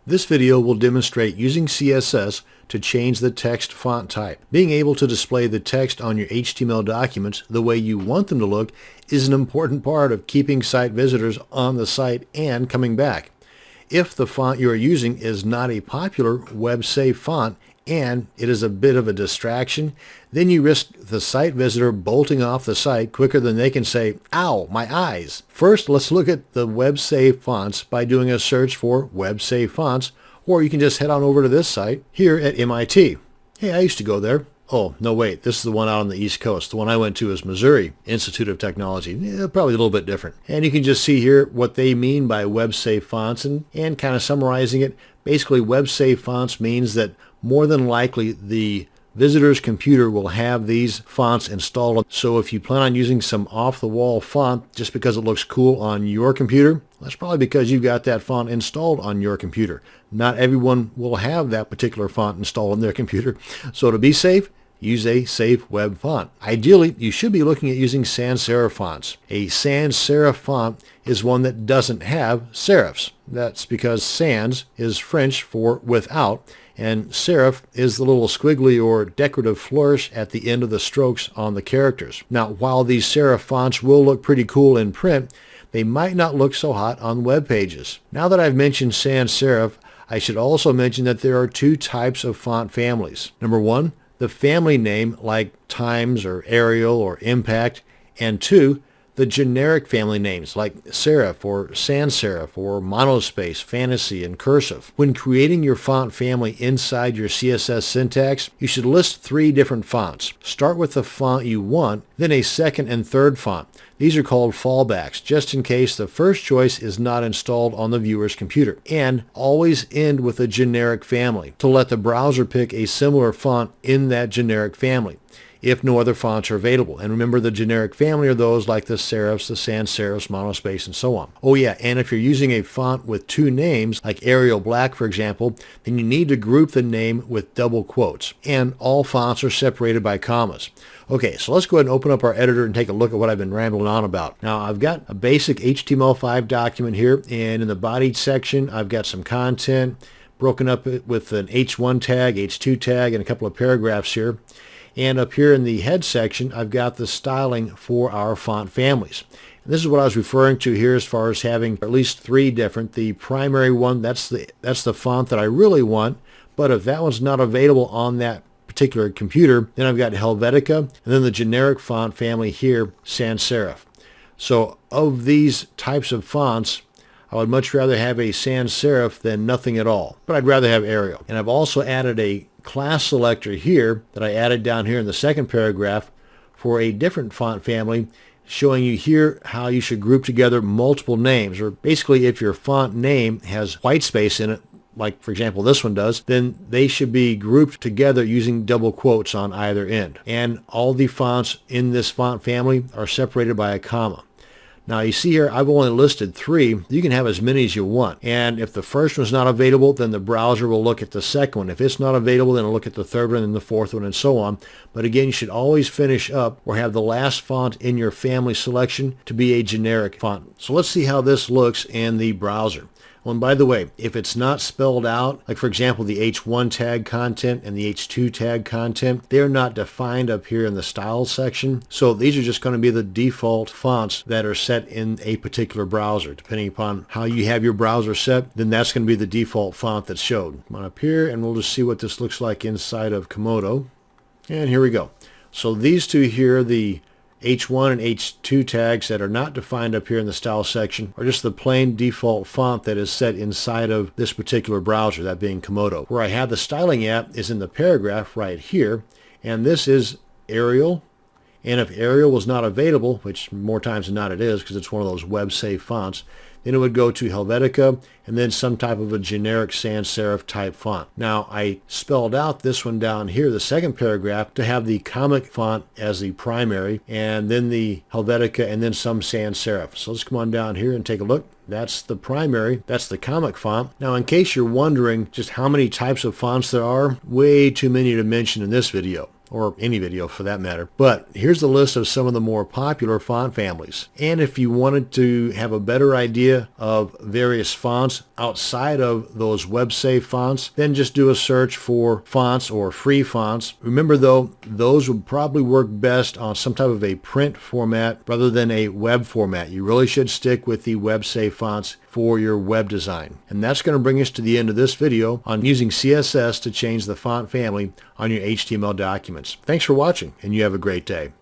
This video will demonstrate using CSS to change the text font type. Being able to display the text on your HTML documents the way you want them to look is an important part of keeping site visitors on the site and coming back. If the font you are using is not a popular web-safe font and it is a bit of a distraction, then you risk the site visitor bolting off the site quicker than they can say, "Ow, my eyes." First, let's look at the web-safe fonts by doing a search for web-safe fonts, or you can just head on over to this site here at MIT. Hey, I used to go there. Oh, no, wait, this is the one out on the East Coast. The one I went to is Missouri Institute of Technology. Yeah, probably a little bit different. And you can just see here what they mean by web-safe fonts and kind of summarizing it. Basically, web-safe fonts means that more than likely the visitor's computer will have these fonts installed. So if you plan on using some off-the-wall font just because it looks cool on your computer, that's probably because you've got that font installed on your computer. Not everyone will have that particular font installed on their computer. So to be safe, use a safe web font. Ideally, you should be looking at using sans serif fonts. A sans serif font is one that doesn't have serifs. That's because sans is French for without, and serif is the little squiggly or decorative flourish at the end of the strokes on the characters. Now, while these serif fonts will look pretty cool in print, they might not look so hot on web pages. Now that I've mentioned sans serif, I should also mention that there are two types of font families. Number one, the family name like Times or Arial or Impact, and two, the generic family names like serif or sans serif or monospace, fantasy, and cursive. When creating your font family inside your CSS syntax, you should list three different fonts. Start with the font you want, then a second and third font. These are called fallbacks, just in case the first choice is not installed on the viewer's computer. And always end with a generic family to let the browser pick a similar font in that generic family if no other fonts are available. And remember, the generic family are those like the serifs, the sans serifs, monospace, and so on. Oh yeah, and if you're using a font with two names, like Arial Black, for example, then you need to group the name with double quotes. And all fonts are separated by commas. Okay, so let's go ahead and open up our editor and take a look at what I've been rambling on about. Now, I've got a basic HTML5 document here, and in the body section, I've got some content broken up with an H1 tag, H2 tag, and a couple of paragraphs here. And up here in the head section, I've got the styling for our font families. And this is what I was referring to here as far as having at least three different. The primary one, that's the font that I really want. But if that one's not available on that particular computer, then I've got Helvetica, and then the generic font family here, sans serif. So of these types of fonts, I would much rather have a sans serif than nothing at all. But I'd rather have Arial. And I've also added a class selector here that I added down here in the second paragraph for a different font family, showing you here how you should group together multiple names, or basically if your font name has white space in it, like for example this one does, then they should be grouped together using double quotes on either end. And all the fonts in this font family are separated by a comma. Now you see here I've only listed three. You can have as many as you want. And if the first one's not available, then the browser will look at the second one. If it's not available, then it'll look at the third one and the fourth one and so on. But again, you should always finish up or have the last font in your family selection to be a generic font. So let's see how this looks in the browser. Oh, and by the way, if it's not spelled out, like for example the H1 tag content and the H2 tag content, they're not defined up here in the style section. So these are just going to be the default fonts that are set in a particular browser. Depending upon how you have your browser set, then that's going to be the default font that's showed. Come on up here and we'll just see what this looks like inside of Komodo. And here we go. So these two here, the H1 and H2 tags that are not defined up here in the style section are just the plain default font that is set inside of this particular browser, that being Komodo. Where I have the styling at is in the paragraph right here, and this is Arial. And if Arial was not available, which more times than not it is because it's one of those web-safe fonts, then it would go to Helvetica and then some type of a generic sans serif type font. Now I spelled out this one down here, the second paragraph, to have the comic font as the primary and then the Helvetica and then some sans serif. So let's come on down here and take a look. That's the primary, that's the comic font. Now in case you're wondering just how many types of fonts there are, way too many to mention in this video. or any video for that matter. But here's the list of some of the more popular font families. And if you wanted to have a better idea of various fonts outside of those web-safe fonts, then just do a search for fonts or free fonts. Remember though, those would probably work best on some type of a print format rather than a web format. You really should stick with the web-safe fonts for your web design. And that's going to bring us to the end of this video on using CSS to change the font family on your HTML documents. Thanks for watching, and you have a great day.